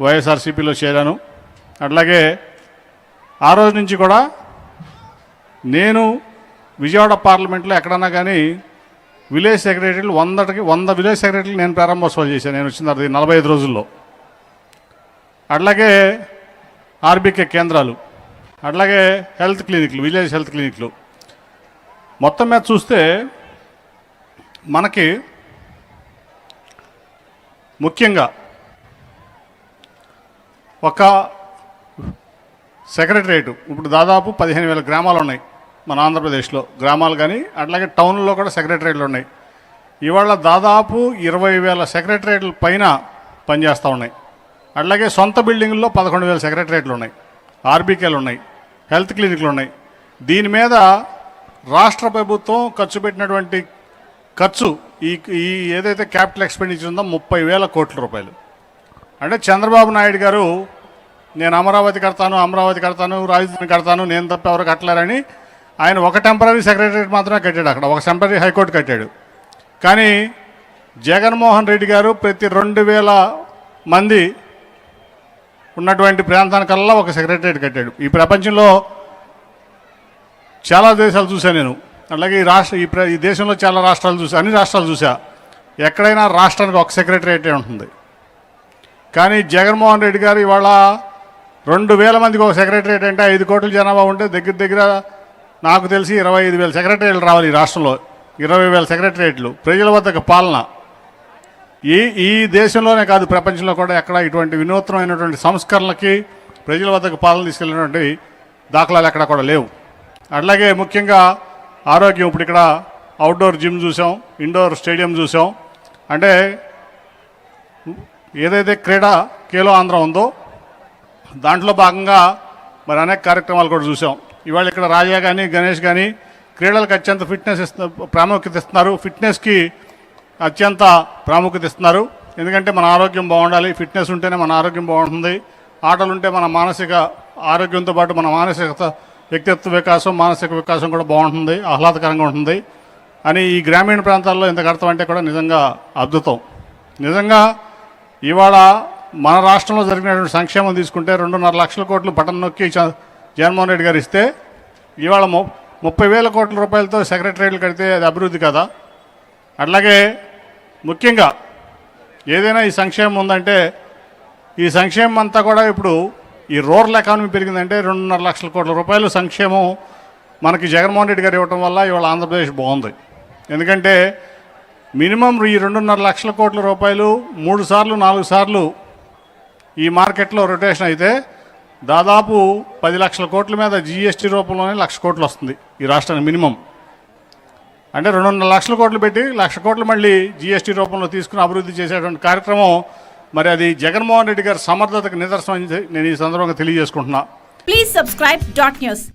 వైఎస్ఆర్సీపీలో చేరాను. అట్లాగే ఆ రోజు నుంచి కూడా నేను విజయవాడ పార్లమెంట్లో ఎక్కడన్నా కానీ విలేజ్ సెక్రటరీలు 100 విలేజ్ సెక్రటరీలు నేను ప్రారంభోత్సవాలు చేశాను నేను వచ్చిన తర్వాత 45 రోజుల్లో. అట్లాగే ఆర్బీకే కేంద్రాలు, అట్లాగే హెల్త్ క్లినిక్లు, విలేజ్ హెల్త్ క్లినిక్లు. మొత్తం మీద చూస్తే మనకి ముఖ్యంగా ఒక సెక్రటరేటు ఇప్పుడు దాదాపు 15,000 గ్రామాలు ఉన్నాయి మన ఆంధ్రప్రదేశ్లో, గ్రామాలు కానీ అట్లాగే టౌన్లో కూడా సెక్రటరేట్లు ఉన్నాయి. ఇవాళ దాదాపు 20,000 సెక్రటరేట్ల పైన పనిచేస్తూ ఉన్నాయి. అట్లాగే సొంత బిల్డింగుల్లో 11,000 సెక్రటరేట్లు ఉన్నాయి, ఆర్బీకేలు ఉన్నాయి, హెల్త్ క్లినిక్లు ఉన్నాయి. దీని మీద రాష్ట్ర ప్రభుత్వం ఖర్చు పెట్టినటువంటి ఖర్చు ఈ ఏదైతే క్యాపిటల్ ఎక్స్పెండిచర్ ఉందో 30,000 కోట్ల రూపాయలు. అంటే చంద్రబాబు నాయుడు గారు నేను అమరావతి కడతాను, రాజధాని కడతాను, నేను తప్ప ఎవరు కట్టలేరని ఆయన ఒక టెంపరీ సెక్రటరేట్ మాత్రమే కట్టాడు, అక్కడ ఒక టెంపరీ హైకోర్టు కట్టాడు. కానీ జగన్మోహన్ రెడ్డి గారు ప్రతి 2,000 మంది ఉన్నటువంటి ప్రాంతానికల్లా ఒక సెక్రటరేట్ కట్టాడు. ఈ ప్రపంచంలో చాలా దేశాలు చూశాను నేను, అలాగే ఈ దేశంలో చాలా రాష్ట్రాలు చూసా, అన్ని రాష్ట్రాలు చూసా. ఎక్కడైనా రాష్ట్రానికి ఒక సెక్రటరేటే ఉంటుంది. కానీ జగన్మోహన్ రెడ్డి గారు ఇవాళ 2,000 మందికి ఒక సెక్రటరేట్ అంటే 5 కోట్ల జనాభా ఉంటే దగ్గర నాకు తెలిసి 25,000 సెక్రటరేట్లు రావాలి ఈ రాష్ట్రంలో. 20,000 సెక్రటరేట్లు, ప్రజల వద్దకు పాలన. ఈ దేశంలోనే కాదు ప్రపంచంలో కూడా ఎక్కడ ఇటువంటి వినూత్నమైనటువంటి సంస్కరణలకి ప్రజల వద్దకు పాలన తీసుకెళ్ళినటువంటి దాఖలాలు ఎక్కడ కూడా లేవు. అట్లాగే ముఖ్యంగా ఆరోగ్యం, ఇప్పుడు ఇక్కడ అవుట్డోర్ జిమ్ చూసాం, ఇండోర్ స్టేడియం చూసాం. అంటే ఏదైతే క్రీడా ఖేలో ఆంధ్ర ఉందో దాంట్లో భాగంగా మరి అనేక కార్యక్రమాలు కూడా చూసాం. ఇవాళ ఇక్కడ రాజా కానీ గణేష్ కానీ క్రీడలకు అత్యంత ప్రాముఖ్యత ఇస్తున్నారు, ఫిట్నెస్కి అత్యంత ప్రాముఖ్యత ఇస్తున్నారు. ఎందుకంటే మన ఆరోగ్యం బాగుండాలి, ఫిట్నెస్ ఉంటేనే మన ఆరోగ్యం బాగుంటుంది. ఆటలు ఉంటే మన మానసిక ఆరోగ్యంతో పాటు మన మానసిక వ్యక్తిత్వ వికాసం, మానసిక వికాసం కూడా బాగుంటుంది, ఆహ్లాదకరంగా ఉంటుంది అని ఈ గ్రామీణ ప్రాంతాల్లో ఇంత కడతామంటే కూడా నిజంగా అద్భుతం. నిజంగా ఇవాళ మన రాష్ట్రంలో జరిగినటువంటి సంక్షేమం తీసుకుంటే 2.5 లక్షల కోట్లు బటన్ నొక్కి జగన్మోహన్ రెడ్డి గారు ఇస్తే ఇవాళ 30,000 కోట్ల రూపాయలతో సెక్రటరీలు కడితే అది అభివృద్ధి కదా. అట్లాగే ముఖ్యంగా ఏదైనా ఈ సంక్షేమం ఉందంటే ఈ సంక్షేమం అంతా కూడా ఇప్పుడు ఈ రూరల్ ఎకానమీ పెరిగిందంటే 2.5 లక్షల కోట్ల రూపాయలు సంక్షేమం మనకి జగన్మోహన్ రెడ్డి గారు ఇవ్వటం వల్ల ఇవాళ ఆంధ్రప్రదేశ్ బాగుంది. ఎందుకంటే మినిమం ఈ 2.5 లక్షల కోట్ల రూపాయలు 3 సార్లు 4 సార్లు ఈ మార్కెట్లో రొటేషన్ అయితే దాదాపు 10 లక్షల కోట్ల మీద జీఎస్టీ రూపంలోనే 1,00,000 కోట్లు వస్తుంది ఈ రాష్ట్రానికి మినిమం. అంటే 2.5 లక్షల కోట్లు పెట్టి 1,00,000 కోట్లు మళ్ళీ జీఎస్టీ రూపంలో తీసుకుని అభివృద్ధి చేసేటువంటి కార్యక్రమం మరి అది జగన్మోహన్ రెడ్డి గారి సమర్థతకు నిదర్శనం అని నేను ఈ సందర్భంగా తెలియజేసుకుంటున్నా. Please subscribe .news.